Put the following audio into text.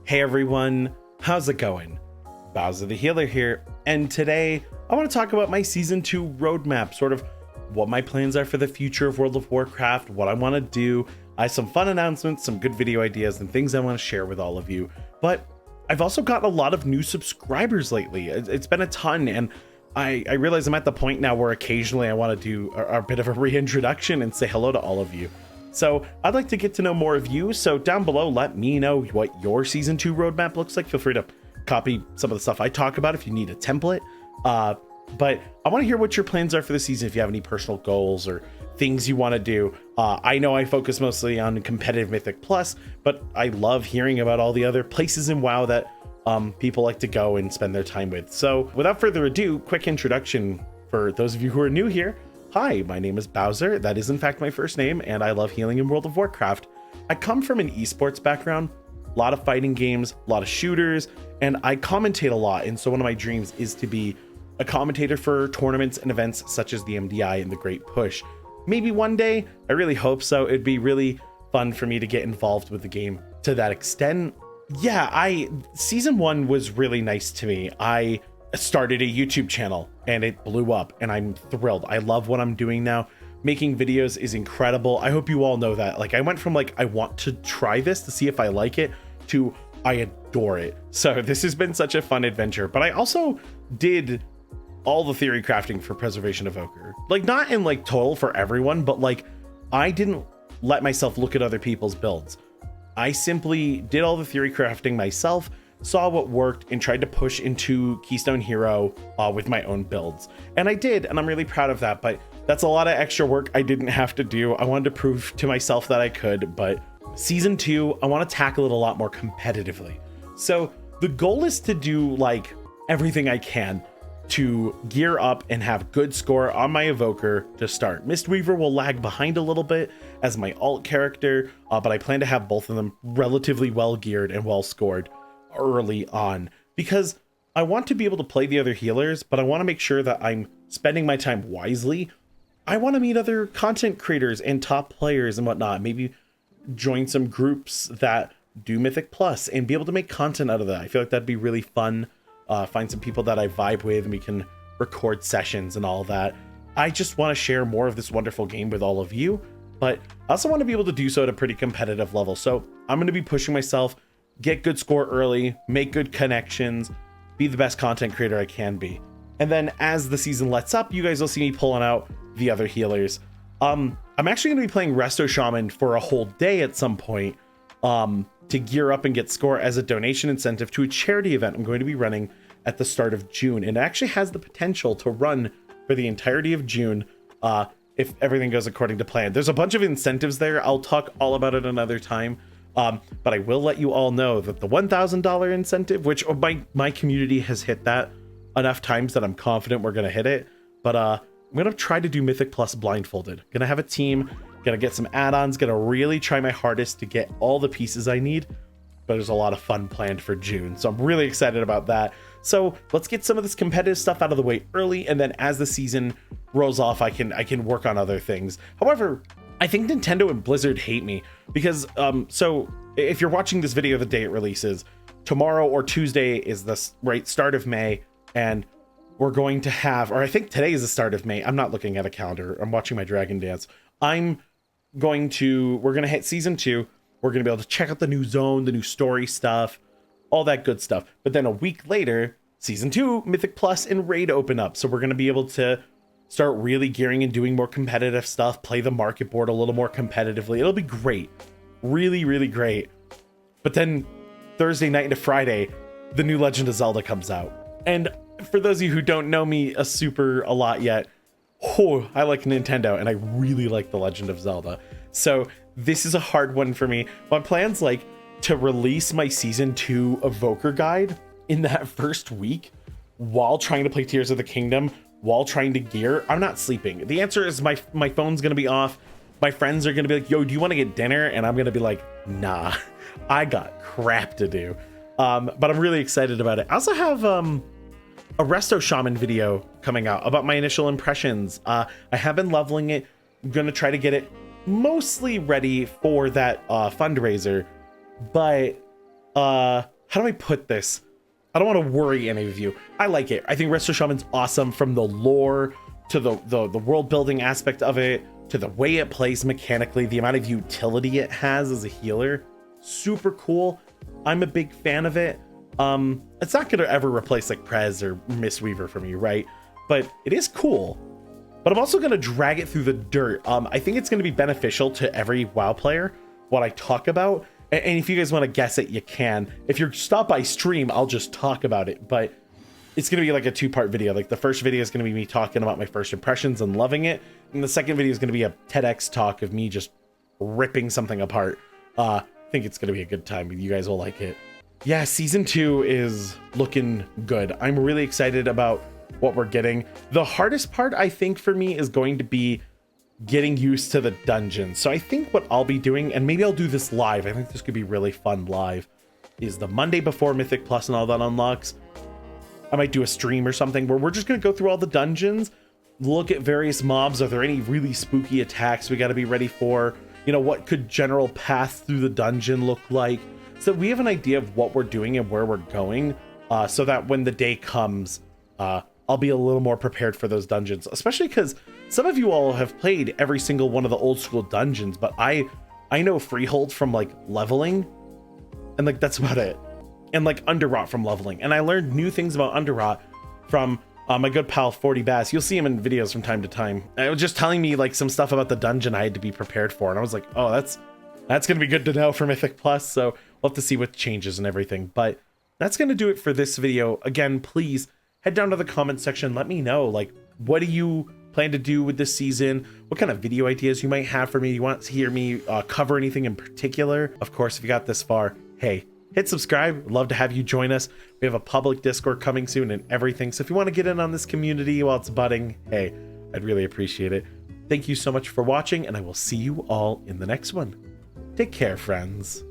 Hey everyone, how's it going? Bowser the Healer here, and today I want to talk about my Season 2 roadmap, sort of what my plans are for the future of World of Warcraft, what I want to do. I have some fun announcements, some good video ideas, and things I want to share with all of you. But I've also gotten a lot of new subscribers lately. It's been a ton, and I realize I'm at the point now where occasionally I want to do a bit of a reintroduction and say hello to all of you. So I'd like to get to know more of you. So down below, let me know what your Season 2 roadmap looks like. Feel free to copy some of the stuff I talk about if you need a template. But I want to hear what your plans are for the season, if you have any personal goals or things you want to do. I know I focus mostly on competitive Mythic Plus, but I love hearing about all the other places in WoW that people like to go and spend their time with. So without further ado, quick introduction for those of you who are new here. Hi, my name is Bowser. That is in fact my first name, and I love healing in World of Warcraft. I come from an esports background, a lot of fighting games, a lot of shooters, and I commentate a lot. And so one of my dreams is to be a commentator for tournaments and events such as the MDI and the Great Push. Maybe one day, I really hope so. It'd be really fun for me to get involved with the game to that extent. Yeah, Season 1 was really nice to me. I started a YouTube channel and it blew up and I'm thrilled. I love what I'm doing now. Making videos is incredible. I hope you all know that. Like, I went from like, I want to try this to see if I like it, to I adore it. So this has been such a fun adventure. But I also did all the theory crafting for Preservation Evoker. Like, not in like total for everyone, but like, I didn't let myself look at other people's builds. I simply did all the theory crafting myself, saw what worked, and tried to push into Keystone Hero with my own builds. And I did, and I'm really proud of that, but that's a lot of extra work I didn't have to do. I wanted to prove to myself that I could, but Season 2, I want to tackle it a lot more competitively. So the goal is to do like everything I can to gear up and have good score on my Evoker to start. Mistweaver will lag behind a little bit as my alt character, but I plan to have both of them relatively well geared and well scored early on, because I want to be able to play the other healers, but I want to make sure that I'm spending my time wisely. I want to meet other content creators and top players and whatnot, maybe join some groups that do Mythic Plus and be able to make content out of that. I feel like that'd be really fun. Find some people that I vibe with and we can record sessions and all that. I just want to share more of this wonderful game with all of you, but I also want to be able to do so at a pretty competitive level. So I'm going to be pushing myself, get good score early, make good connections, be the best content creator I can be. And then as the season lets up, you guys will see me pulling out the other healers. I'm actually going to be playing Resto Shaman for a whole day at some point to gear up and get score as a donation incentive to a charity event I'm going to be running at the start of June. And it actually has the potential to run for the entirety of June if everything goes according to plan. There's a bunch of incentives there. I'll talk all about it another time. But I will let you all know that the $1,000 incentive, which my community has hit that enough times that I'm confident we're going to hit it. But I'm going to try to do Mythic Plus blindfolded. Going to have a team, going to get some add-ons, going to really try my hardest to get all the pieces I need. But there's a lot of fun planned for June. So I'm really excited about that. So let's get some of this competitive stuff out of the way early. And then as the season rolls off, I can work on other things. However, I think Nintendo and Blizzard hate me because, so if you're watching this video the day it releases, tomorrow or Tuesday is the start of May, and we're going to have, or I think today is the start of May. I'm not looking at a calendar. I'm watching my Dragon Dance. we're going to hit Season 2. We're going to be able to check out the new zone, the new story stuff, all that good stuff. But then a week later, Season 2, Mythic Plus and Raid open up. So we're going to be able to start really gearing and doing more competitive stuff, play the market board a little more competitively. It'll be great. Really, really great. But then Thursday night into Friday, the new Legend of Zelda comes out. And for those of you who don't know me a lot yet, I like Nintendo and I really like the Legend of Zelda. So this is a hard one for me. My plan's like to release my Season 2 Evoker guide in that first week while trying to play Tears of the Kingdom, while trying to gear. I'm not sleeping. The answer is my phone's gonna be off. My friends are gonna be like, yo, do you want to get dinner? And I'm gonna be like, nah, I got crap to do. But I'm really excited about it. I also have a Resto Shaman video coming out about my initial impressions. I have been leveling it. I'm gonna try to get it mostly ready for that fundraiser, but how do I put this? I don't want to worry any of you. I like it. I think Resto Shaman's awesome, from the lore to the world building aspect of it, to the way it plays mechanically, the amount of utility it has as a healer. Super cool. I'm a big fan of it. It's not going to ever replace like Prez or Mistweaver for me, right? But it is cool. But I'm also going to drag it through the dirt. I think it's going to be beneficial to every WoW player, what I talk about. And if you guys want to guess it, you can. If you're stopped by stream, I'll just talk about it. But it's going to be like a 2-part video. Like the first video is going to be me talking about my first impressions and loving it. And the second video is going to be a TEDx talk of me just ripping something apart. I think it's going to be a good time. You guys will like it. Yeah, season 2 is looking good. I'm really excited about what we're getting. The hardest part, I think, for me is going to be getting used to the dungeons. So I think what I'll be doing, and maybe I'll do this live, I think this could be really fun live, is the Monday before Mythic Plus and all that unlocks, I might do a stream or something where we're just going to go through all the dungeons, look at various mobs. Are there any really spooky attacks we got to be ready for? You know, what could general path through the dungeon look like? So we have an idea of what we're doing and where we're going, so that when the day comes, I'll be a little more prepared for those dungeons, especially because some of you all have played every single one of the old school dungeons, but I know Freehold from like leveling, and like that's about it. And like Underrot from leveling. And I learned new things about Underrot from my good pal 40 Bass. You'll see him in videos from time to time. And it was just telling me like some stuff about the dungeon I had to be prepared for. And I was like, oh, that's gonna be good to know for Mythic Plus. So we'll have to see what changes and everything. But that's gonna do it for this video. Again, please head down to the comment section. Let me know, like, what do you plan to do with this season? What kind of video ideas you might have for me? You want to hear me cover anything in particular? Of course, if you got this far, hey, hit subscribe. I'd love to have you join us. We have a public Discord coming soon and everything. So if you want to get in on this community while it's budding, hey, I'd really appreciate it. Thank you so much for watching, and I will see you all in the next one. Take care, friends.